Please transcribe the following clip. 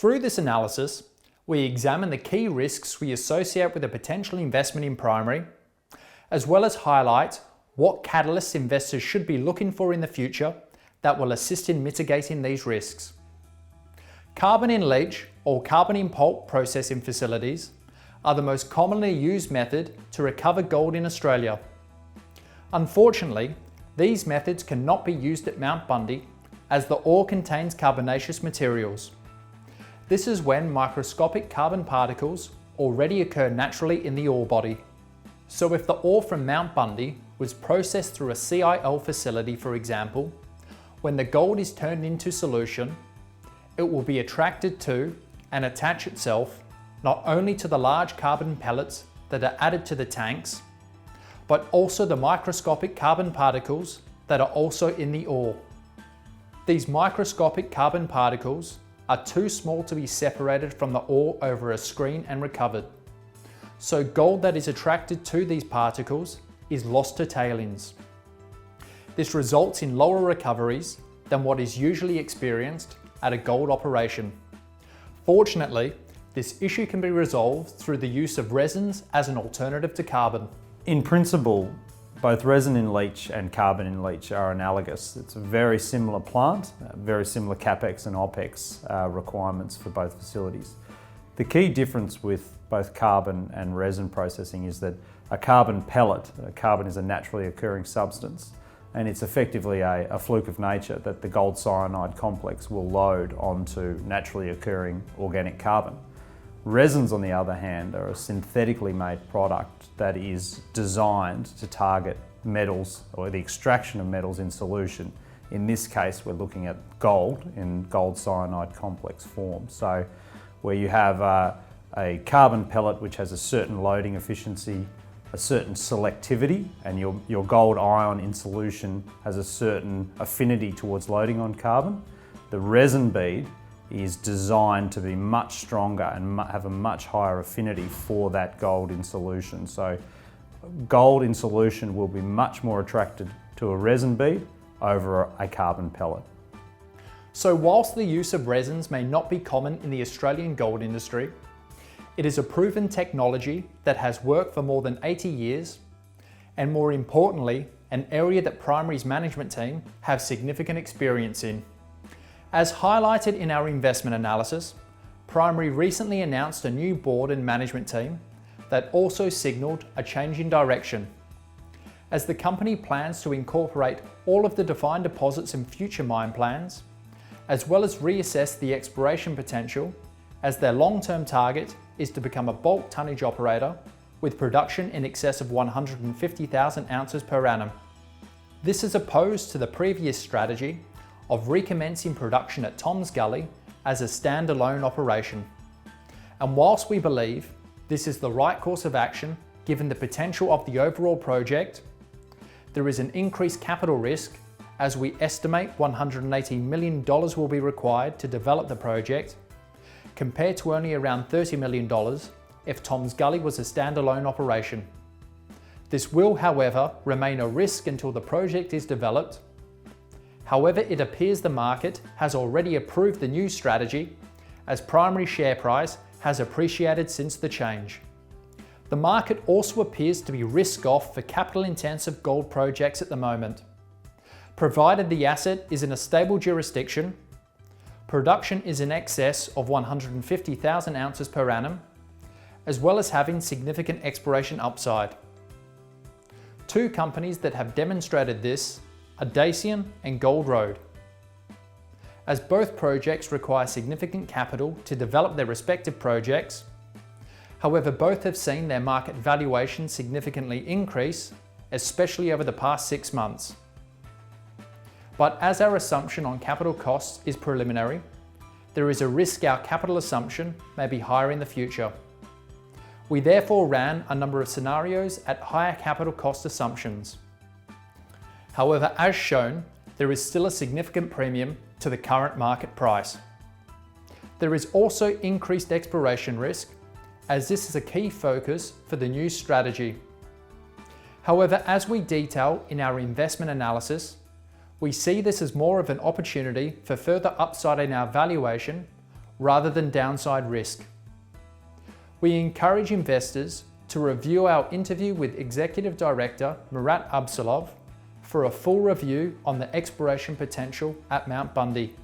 Through this analysis, we examine the key risks we associate with a potential investment in primary, as well as highlight what catalysts investors should be looking for in the future that will assist in mitigating these risks. Carbon in leach or carbon in pulp processing facilities are the most commonly used method to recover gold in Australia. Unfortunately, these methods cannot be used at Mount Bundy as the ore contains carbonaceous materials. This is when microscopic carbon particles already occur naturally in the ore body. So if the ore from Mount Bundy was processed through a CIL facility, for example, when the gold is turned into solution, it will be attracted to and attach itself not only to the large carbon pellets that are added to the tanks, but also the microscopic carbon particles that are also in the ore. These microscopic carbon particles are too small to be separated from the ore over a screen and recovered. So gold that is attracted to these particles is lost to tailings. This results in lower recoveries than what is usually experienced at a gold operation. Fortunately, this issue can be resolved through the use of resins as an alternative to carbon. In principle, both resin in leach and carbon in leach are analogous. It's a very similar plant, very similar CapEx and OpEx requirements for both facilities. The key difference with both carbon and resin processing is that a carbon pellet, carbon is a naturally occurring substance, and it's effectively a fluke of nature that the gold cyanide complex will load onto naturally occurring organic carbon. Resins, on the other hand, are a synthetically made product that is designed to target metals or the extraction of metals in solution. In this case, we're looking at gold in gold cyanide complex form. So where you have a carbon pellet which has a certain loading efficiency, a certain selectivity, and your gold ion in solution has a certain affinity towards loading on carbon, the resin bead is designed to be much stronger and have a much higher affinity for that gold in solution. So gold in solution will be much more attracted to a resin bead over a carbon pellet. So whilst the use of resins may not be common in the Australian gold industry, it is a proven technology that has worked for more than 80 years, and more importantly, an area that Primary's management team have significant experience in. As highlighted in our investment analysis, Primary recently announced a new board and management team that also signalled a change in direction, as the company plans to incorporate all of the defined deposits in future mine plans, as well as reassess the exploration potential, as their long-term target is to become a bulk tonnage operator with production in excess of 150,000 ounces per annum. This is opposed to the previous strategy of recommencing production at Tom's Gully as a standalone operation. And whilst we believe this is the right course of action given the potential of the overall project, there is an increased capital risk as we estimate $180 million will be required to develop the project, compared to only around $30 million if Tom's Gully was a standalone operation. This will, however, remain a risk until the project is developed. However, it appears the market has already approved the new strategy, as Primary share price has appreciated since the change. The market also appears to be risk-off for capital-intensive gold projects at the moment. Provided the asset is in a stable jurisdiction, production is in excess of 150,000 ounces per annum, as well as having significant exploration upside. Two companies that have demonstrated this are Dacian and Gold Road. As both projects require significant capital to develop their respective projects, however, both have seen their market valuation significantly increase, especially over the past 6 months. But as our assumption on capital costs is preliminary, there is a risk our capital assumption may be higher in the future. We therefore ran a number of scenarios at higher capital cost assumptions. However, as shown, there is still a significant premium to the current market price. There is also increased exploration risk, as this is a key focus for the new strategy. However, as we detail in our investment analysis, we see this as more of an opportunity for further upside in our valuation rather than downside risk. We encourage investors to review our interview with Executive Director Murat Absalov for a full review on the exploration potential at Mount Bundy.